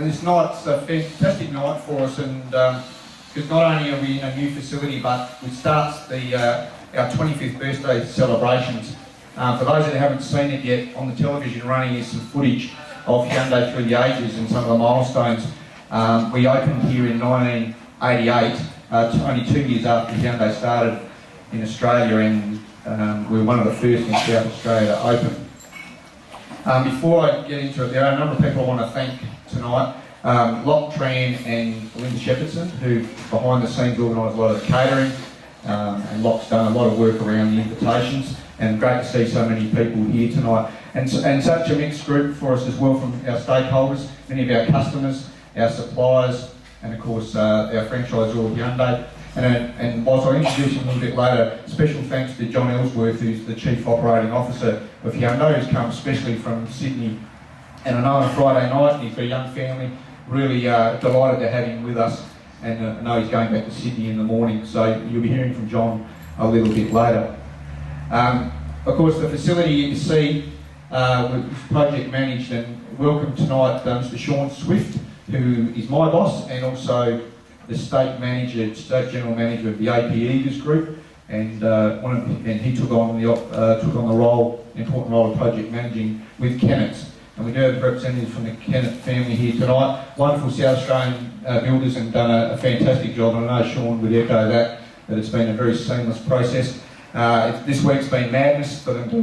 this night's a fantastic night for us, and because not only are we in a new facility, but it starts our 25th birthday celebrations. For those that haven't seen it yet, on the television running is some footage of Hyundai through the ages and some of the milestones. We opened here in 1988, only 2 years after Hyundai started in Australia, and we were one of the first in South Australia to open. Before I get into it, there are a number of people I want to thank tonight. Locke Tran and Linda Shepherdson, who behind the scenes organise a lot of the catering, and Locke's done a lot of work around the invitations, and great to see so many people here tonight. And such a mixed group for us as well, from our stakeholders, many of our customers, our suppliers, and of course our franchisor Hyundai. And whilst I'll introduce him a little bit later, special thanks to John Ellsworth, who's the Chief Operating Officer of Hyundai, who's come especially from Sydney. And I know on a Friday night, and he's got a young family, really delighted to have him with us. And I know he's going back to Sydney in the morning, so you'll be hearing from John a little bit later. Of course, the facility you can see was project managed, and welcome tonight Mr. Sean Swift, who is my boss, and also the state general manager of the AP Eagers Group, and he took on the important role of project managing with Kennett. And we do have representatives from the Kennett family here tonight. Wonderful South Australian builders, and done a fantastic job. And I know Sean would echo that it's been a very seamless process. This week's been madness for them to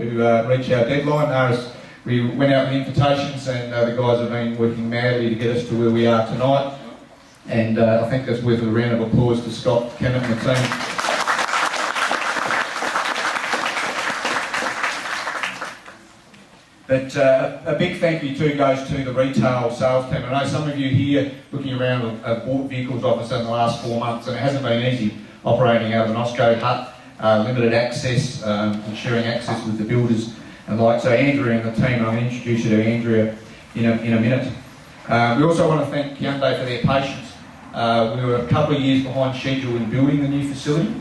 reach our deadline. We went out with invitations, and the guys have been working madly to get us to where we are tonight. And I think that's worth a round of applause to Scott, Kennett and the team. But a big thank you too goes to the retail sales team. I know some of you here looking around have bought vehicles off us in the last 4 months, and it hasn't been easy operating out of an Osco hut, limited access, ensuring access with the builders and like. So Andrea and the team, and I'll introduce you to Andrea in a minute. We also want to thank Hyundai for their patience. We were a couple of years behind schedule in building the new facility,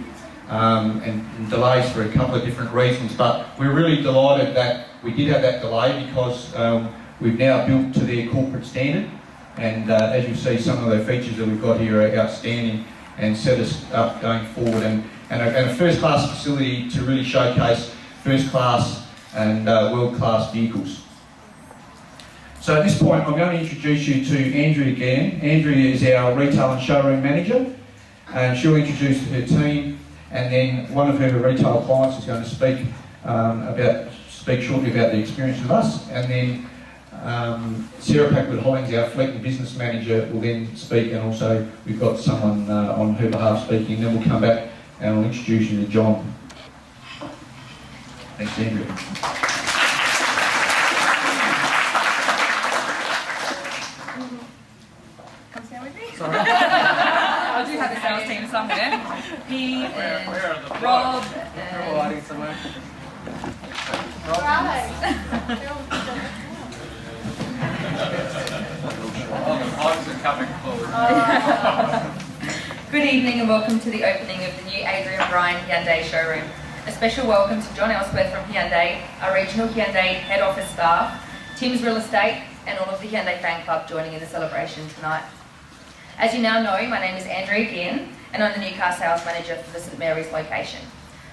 and delays for a couple of different reasons, but we're really delighted that we did have that delay, because we've now built to their corporate standard, and as you see, some of the features that we've got here are outstanding and set us up going forward, and a first-class facility to really showcase first-class and world-class vehicles. So at this point, I'm going to introduce you to Andrea again. Andrea is our retail and showroom manager, and she'll introduce her team, and then one of her retail clients is going to speak shortly about the experience with us, and then Sarah Packwood-Hollings, our fleet and business manager, will then speak, and also we've got someone on her behalf speaking, and then we'll come back and I'll introduce you to John. Thanks, Andrea. Come stand with me. Sorry. I do have the sales team somewhere. Me and Rob and... Good evening and welcome to the opening of the new Adrian Brien Hyundai showroom. A special welcome to John Ellsworth from Hyundai, our regional Hyundai head office staff, Tim's Real Estate, and all of the Hyundai fan club joining in the celebration tonight. As you now know, my name is Andrea Brien, and I'm the new car sales manager for the St Mary's location.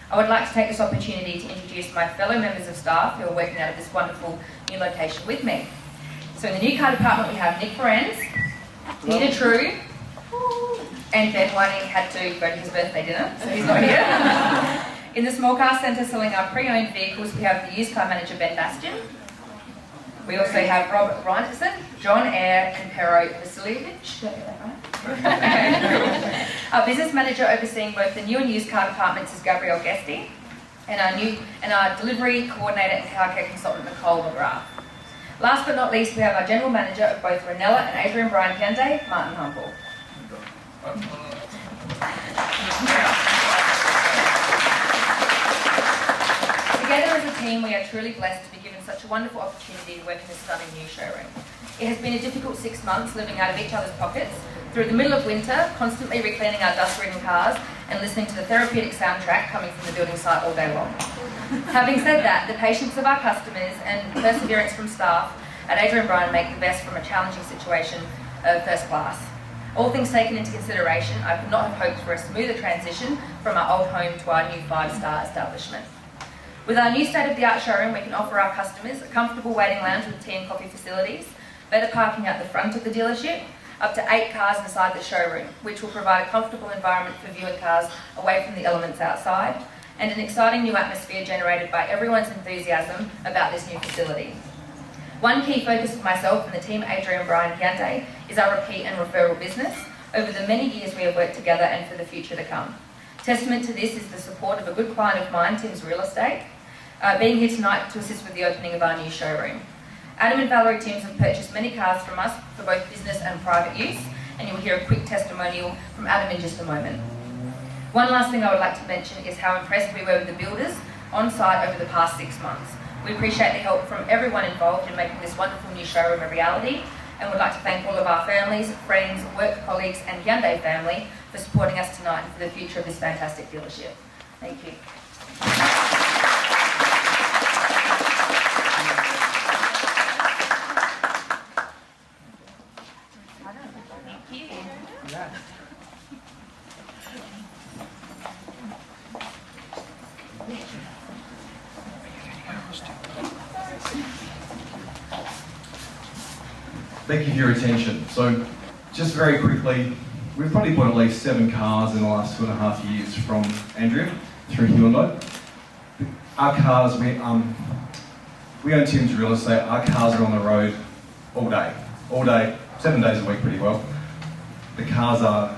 I would like to take this opportunity to introduce my fellow members of staff who are working out of this wonderful new location with me. So in the new car department we have Nick Ferenz, Peter True, and Ben Whiting had to go to his birthday dinner, so he's not here. In the small car centre selling our pre-owned vehicles, we have the used car manager Ben Bastian. We also have Robert Reinterson, John Eyre and Pero Vasiljevic. Did I get that right? Our business manager overseeing both the new and used car departments is Gabrielle Guesti, and our delivery coordinator and car care consultant Nicole McGrath. Last but not least, we have our general manager of both Ranella and Adrian Brien Hyundai, Martin Humble. Together as a team, we are truly blessed to be given such a wonderful opportunity to work in this stunning new showroom. It has been a difficult 6 months living out of each other's pockets, through the middle of winter, constantly recleaning our dust-ridden cars and listening to the therapeutic soundtrack coming from the building site all day long. Having said that, the patience of our customers and perseverance from staff at Adrian Brien make the best from a challenging situation first class. All things taken into consideration, I could not have hoped for a smoother transition from our old home to our new 5-star establishment. With our new state-of-the-art showroom, we can offer our customers a comfortable waiting lounge with tea and coffee facilities, better parking at the front of the dealership, up to 8 cars inside the showroom, which will provide a comfortable environment for viewing cars away from the elements outside, and an exciting new atmosphere generated by everyone's enthusiasm about this new facility. One key focus for myself and the team at Adrian Brien Hyundai is our repeat and referral business over the many years we have worked together and for the future to come. Testament to this is the support of a good client of mine, Tim's Real Estate, being here tonight to assist with the opening of our new showroom. Adam and Valerie Timms have purchased many cars from us for both business and private use, and you'll hear a quick testimonial from Adam in just a moment. One last thing I would like to mention is how impressed we were with the builders on site over the past 6 months. We appreciate the help from everyone involved in making this wonderful new showroom a reality, and would like to thank all of our families, friends, work colleagues and Hyundai family for supporting us tonight and for the future of this fantastic dealership. Thank you. Thank you for your attention. So, just very quickly, we've probably bought at least 7 cars in the last 2.5 years from Andrea through Hyundai. Our cars, we own Tim's Real Estate. Our cars are on the road all day, 7 days a week pretty well. The cars are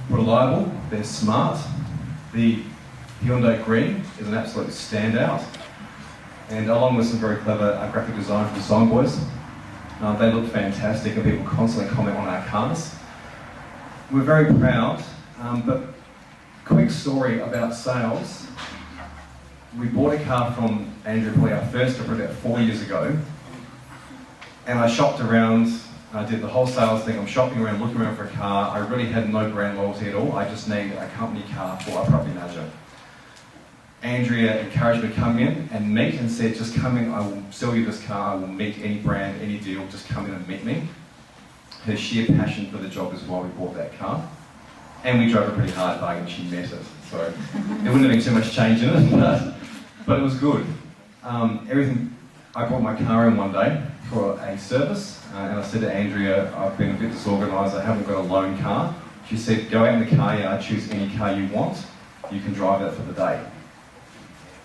reliable, they're smart. The Hyundai Green is an absolute standout. And along with some very clever graphic design from the Design Boys, they look fantastic and people constantly comment on our cars. We're very proud, but quick story about sales. We bought a car from Andrew, probably our first about 4 years ago, and I shopped around, I did the whole sales thing. I'm shopping around, looking around for a car. I really had no brand loyalty at all. I just needed a company car for a property manager. Andrea encouraged me to come in and meet and said, just come in, I will sell you this car, I will meet any brand, any deal, just come in and meet me. Her sheer passion for the job is why we bought that car. And we drove a pretty hard bargain, she met it. So there wouldn't have been too much change in it, but it was good. I brought my car in one day for a service, and I said to Andrea, I've been a bit disorganised, I haven't got a loan car. She said, go out in the car yard, choose any car you want, you can drive that for the day.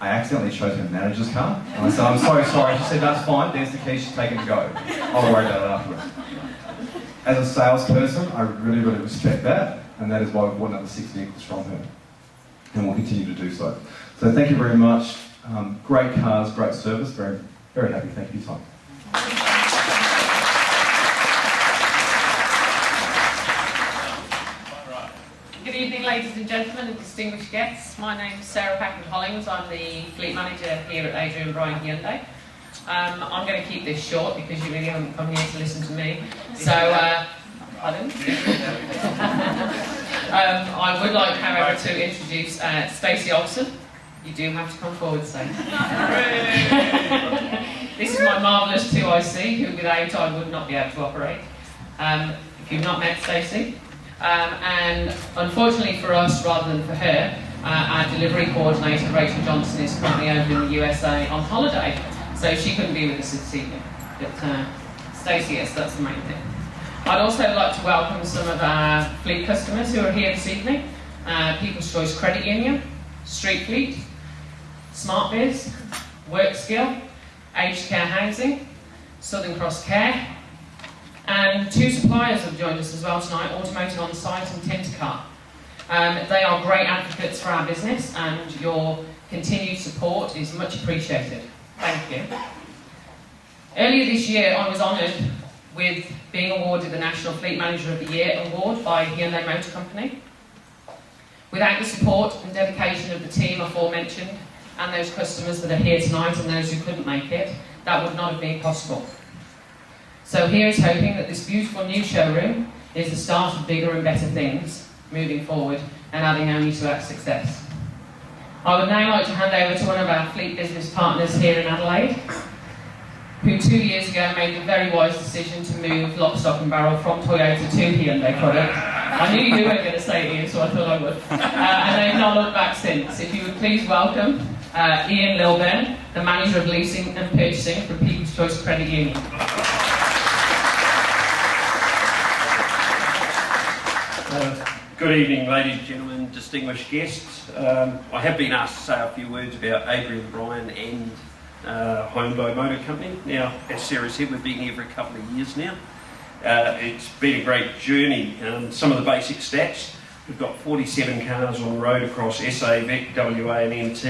I accidentally chose her manager's car, and I said, I'm so sorry. She said, that's fine, there's the keys, just take it and go. I'll worry about it afterwards. As a salesperson, I really, really respect that, and that is why we've bought another 6 vehicles from her, and we'll continue to do so. So thank you very much. Great cars, great service, very, very happy. Thank you for your time. Good evening, ladies and gentlemen and distinguished guests. My name is Sarah Packard-Hollings. I'm the fleet manager here at Adrian Brien Hyundai. I'm going to keep this short because you really haven't come here to listen to me. So, pardon? I would like, however, to introduce Stacey Olsen. You do have to come forward, Stacey. This is my marvellous 2IC, who without I would not be able to operate. If you've not met Stacey. And unfortunately for us, rather than for her, our delivery coordinator, Rachel Johnson, is currently over in the USA on holiday, so she couldn't be with us this evening. But Stacey, yes, that's the main thing. I'd also like to welcome some of our fleet customers who are here this evening. People's Choice Credit Union, Street Fleet, Smart Biz, Work Skill, Aged Care Housing, Southern Cross Care, and 2 suppliers have joined us as well tonight, Automotive On Site and Tintercar. They are great advocates for our business, and your continued support is much appreciated. Thank you. Earlier this year, I was honoured with being awarded the National Fleet Manager of the Year award by Hyundai Motor Company. Without the support and dedication of the team aforementioned, and those customers that are here tonight and those who couldn't make it, that would not have been possible. So here is hoping that this beautiful new showroom is the start of bigger and better things moving forward and adding only to our success. I would now like to hand over to one of our fleet business partners here in Adelaide, who 2 years ago made the very wise decision to move lock, stock and barrel from Toyota to Hyundai product. I knew you were going to say it, Ian, so I thought I would. And they've not looked back since. If you would please welcome Ian Lilburn, the Manager of Leasing and Purchasing for People's Choice Credit Union. Good evening, ladies and gentlemen, distinguished guests. I have been asked to say a few words about Adrian Brien and Hyundai Motor Company. Now, as Sarah said, we've been here for a couple of years now. It's been a great journey. Some of the basic stats: we've got 47 cars on the road across SA, Vic, WA and NT,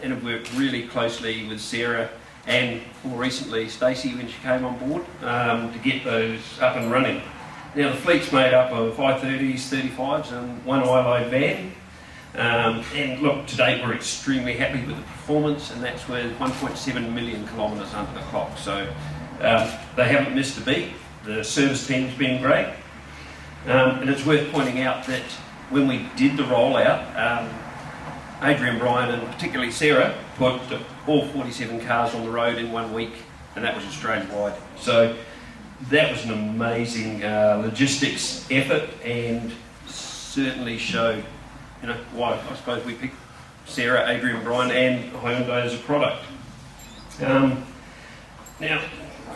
and have worked really closely with Sarah and more recently Stacey when she came on board to get those up and running. Now the fleet's made up of i30s, 35s and one I-load van. And look, to date we're extremely happy with the performance, and that's with 1.7 million kilometres under the clock. So they haven't missed a beat. The service team's been great. And it's worth pointing out that when we did the rollout, Adrian Brien and particularly Sarah put all 47 cars on the road in 1 week, and that was Australia-wide. So that was an amazing logistics effort, and certainly showed, you know, why I suppose we picked Sarah, Adrian Brien and Hyundai as a product. Now,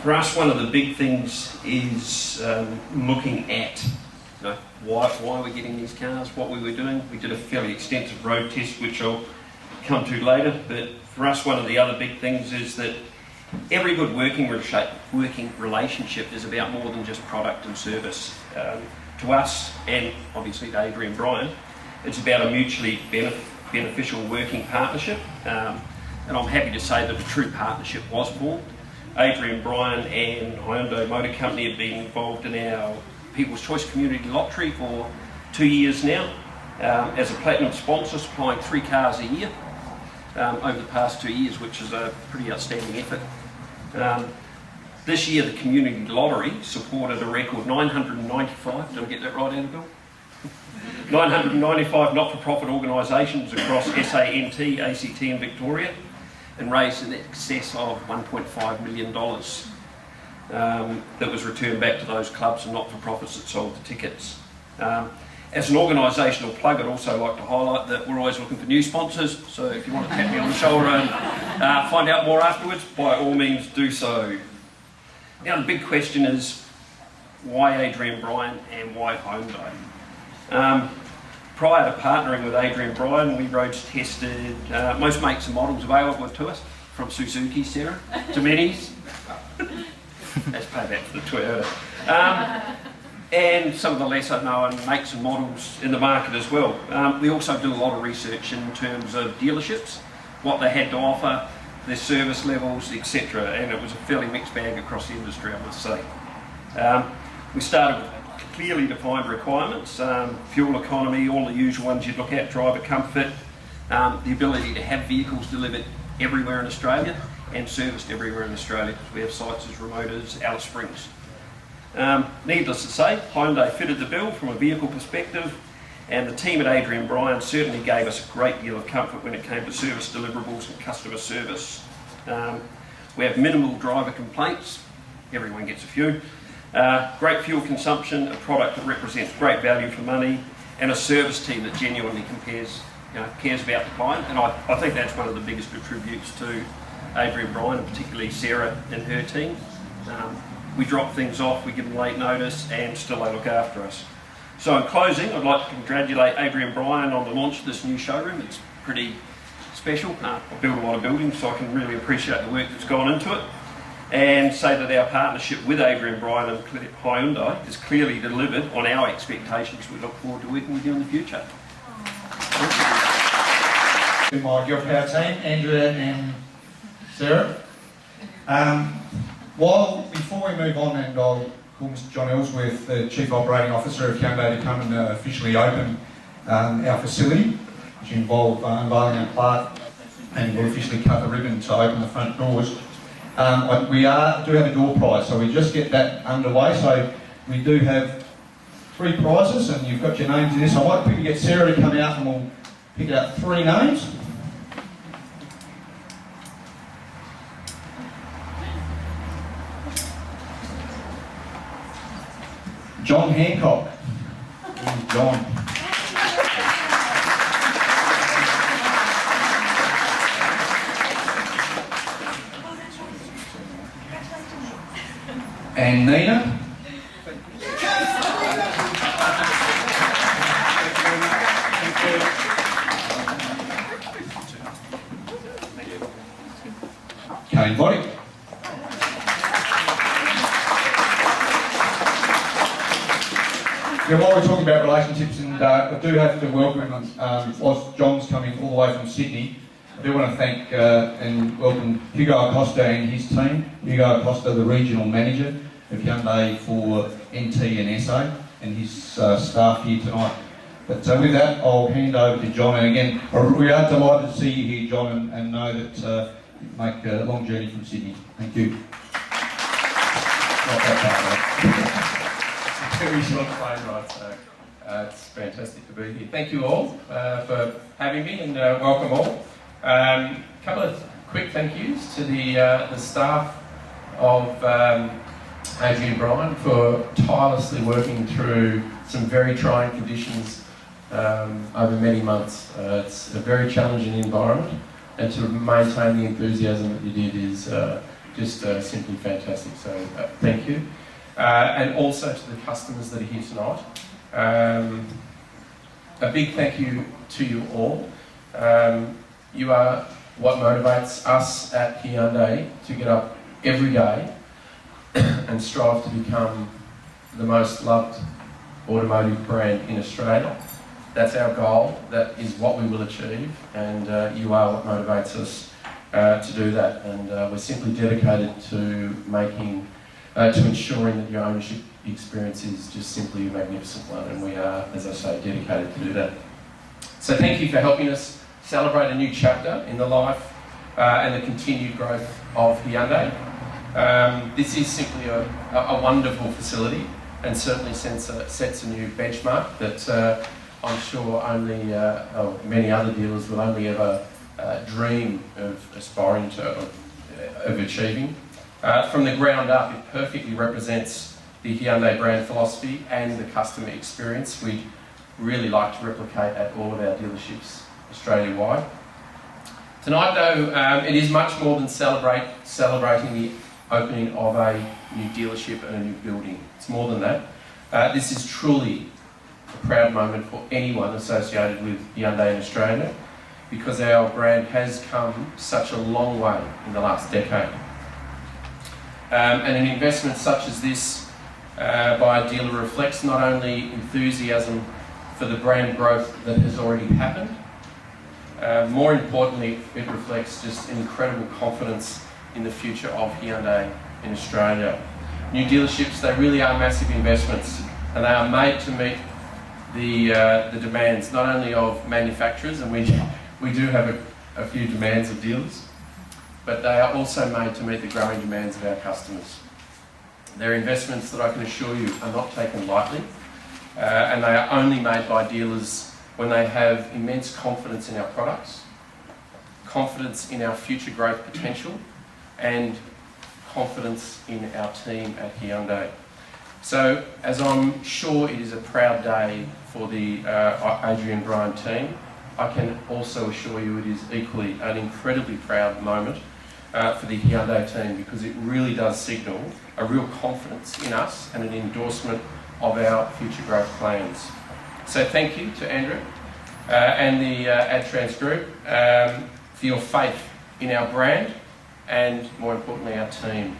for us, one of the big things is looking at, you know, why we're getting these cars, what we were doing. We did a fairly extensive road test, which I'll come to later, but for us, one of the other big things is that every good working relationship is about more than just product and service. To us, and obviously to Adrian Brien, it's about a mutually beneficial working partnership, and I'm happy to say that a true partnership was formed. Adrian Brien and Hyundai Motor Company have been involved in our People's Choice Community Lottery for 2 years now, as a platinum sponsor, supplying 3 cars a year over the past 2 years, which is a pretty outstanding effort. This year the community lottery supported a record 995, did I get that right, Annabelle? 995 not-for-profit organisations across SA, NT, ACT and Victoria, and raised in excess of $1.5 million that was returned back to those clubs and not-for-profits that sold the tickets. As an organisational plug, I'd also like to highlight that we're always looking for new sponsors, so if you want to tap me on the shoulder and find out more afterwards, by all means do so. Now the big question is, why Adrian Brien and why Hyundai? Prior to partnering with Adrian Brien, we road tested most makes and models available to us, from Suzuki, Sarah, to Minis. That's payback for the Toyota. And some of the lesser known makes and models in the market as well. We also did a lot of research in terms of dealerships, what they had to offer, their service levels, etc. And it was a fairly mixed bag across the industry, I must say. We started with clearly defined requirements, fuel economy, all the usual ones you'd look at, driver comfort, the ability to have vehicles delivered everywhere in Australia and serviced everywhere in Australia, because we have sites as remote as Alice Springs. Needless to say, Hyundai fitted the bill from a vehicle perspective, and the team at Adrian Brien certainly gave us a great deal of comfort when it came to service deliverables and customer service. We have minimal driver complaints, everyone gets a few, great fuel consumption, a product that represents great value for money, and a service team that genuinely cares about the client, and I think that's one of the biggest attributes to Adrian Brien, and particularly Sarah and her team. We drop things off, we give them late notice, and still they look after us. So in closing, I'd like to congratulate Adrian Brien on the launch of this new showroom. It's pretty special. I build a lot of buildings, so I can really appreciate the work that's gone into it, and say that our partnership with Adrian Brien and Hyundai has clearly delivered on our expectations. We look forward to working with you in the future. To my Your Power team, Andrea and Sarah. Before we move on, and I'll call Mr. John Ellsworth, the Chief Operating Officer of Hyundai, to come and officially open our facility, which involve unveiling our plaque, and we'll officially cut the ribbon to open the front doors. We do have a door prize, so we just get that underway. So we do have 3 prizes, and you've got your names in this. I might quickly get Sarah to come out and we'll pick out 3 names. John Hancock. John. And Nina. Kane Body. Yeah, while we're talking about relationships, and I do have to welcome, whilst John's coming all the way from Sydney, I do want to thank and welcome Hugo Acosta and his team. Hugo Acosta, the regional manager of Hyundai for NT and SA, and his staff here tonight. But with that, I'll hand over to John. And again, we are delighted to see you here, John, and know that you make a long journey from Sydney. Thank you. Not that Very short plane ride, so it's fantastic to be here. Thank you all for having me, and welcome all. A couple of quick thank yous to the staff of Adrian Brien for tirelessly working through some very trying conditions over many months. It's a very challenging environment, and to maintain the enthusiasm that you did is just simply fantastic, so thank you. And also to the customers that are here tonight. A big thank you to you all. You are what motivates us at Hyundai to get up every day and strive to become the most loved automotive brand in Australia. That's our goal, that is what we will achieve, and you are what motivates us to do that. And we're simply dedicated to ensuring that your ownership experience is just simply a magnificent one, and we are, as I say, dedicated to do that. So thank you for helping us celebrate a new chapter in the life and the continued growth of Hyundai. This is simply a wonderful facility, and certainly sets a new benchmark that I'm sure only many other dealers will only ever dream of aspiring to, of achieving. From the ground up, it perfectly represents the Hyundai brand philosophy and the customer experience we'd really like to replicate at all of our dealerships Australia-wide. Tonight though, it is much more than celebrating the opening of a new dealership and a new building. It's more than that. This is truly a proud moment for anyone associated with Hyundai in Australia, because our brand has come such a long way in the last decade. And an investment such as this by a dealer reflects not only enthusiasm for the brand growth that has already happened, more importantly, it reflects just incredible confidence in the future of Hyundai in Australia. New dealerships, they really are massive investments, and they are made to meet the demands not only of manufacturers, and we do have a few demands of dealers, but they are also made to meet the growing demands of our customers. They're investments that I can assure you are not taken lightly, and they are only made by dealers when they have immense confidence in our products, confidence in our future growth potential, and confidence in our team at Hyundai. So, as I'm sure it is a proud day for the Adrian Brien team, I can also assure you it is equally an incredibly proud moment for the Hyundai team, because it really does signal a real confidence in us and an endorsement of our future growth plans. So thank you to Andrew and the AdTrans Group for your faith in our brand and, more importantly, our team.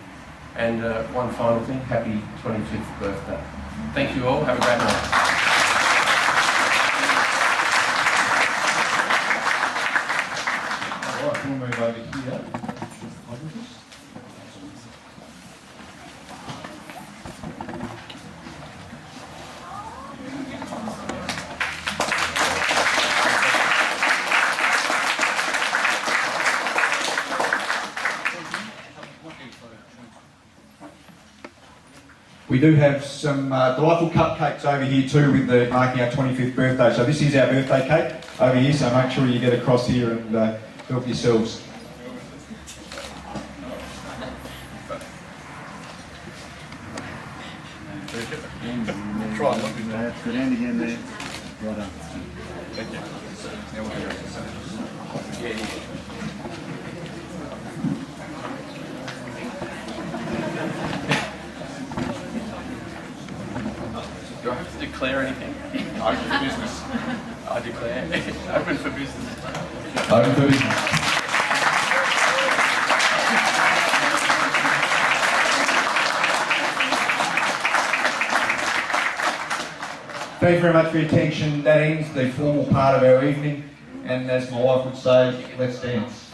And one final thing, happy 25th birthday. Thank you all, have a great night. Alright, we'll move over here. We do have some delightful cupcakes over here too, with the marking our 25th birthday. So this is our birthday cake over here, so make sure you get across here and help yourselves. try and look at Good hand again there. Right on. Thank you. Do I have to declare anything? Open for business. I declare. Open for business. Open for business. Thank you very much for your attention. That ends the formal part of our evening, and as my wife would say, let's dance.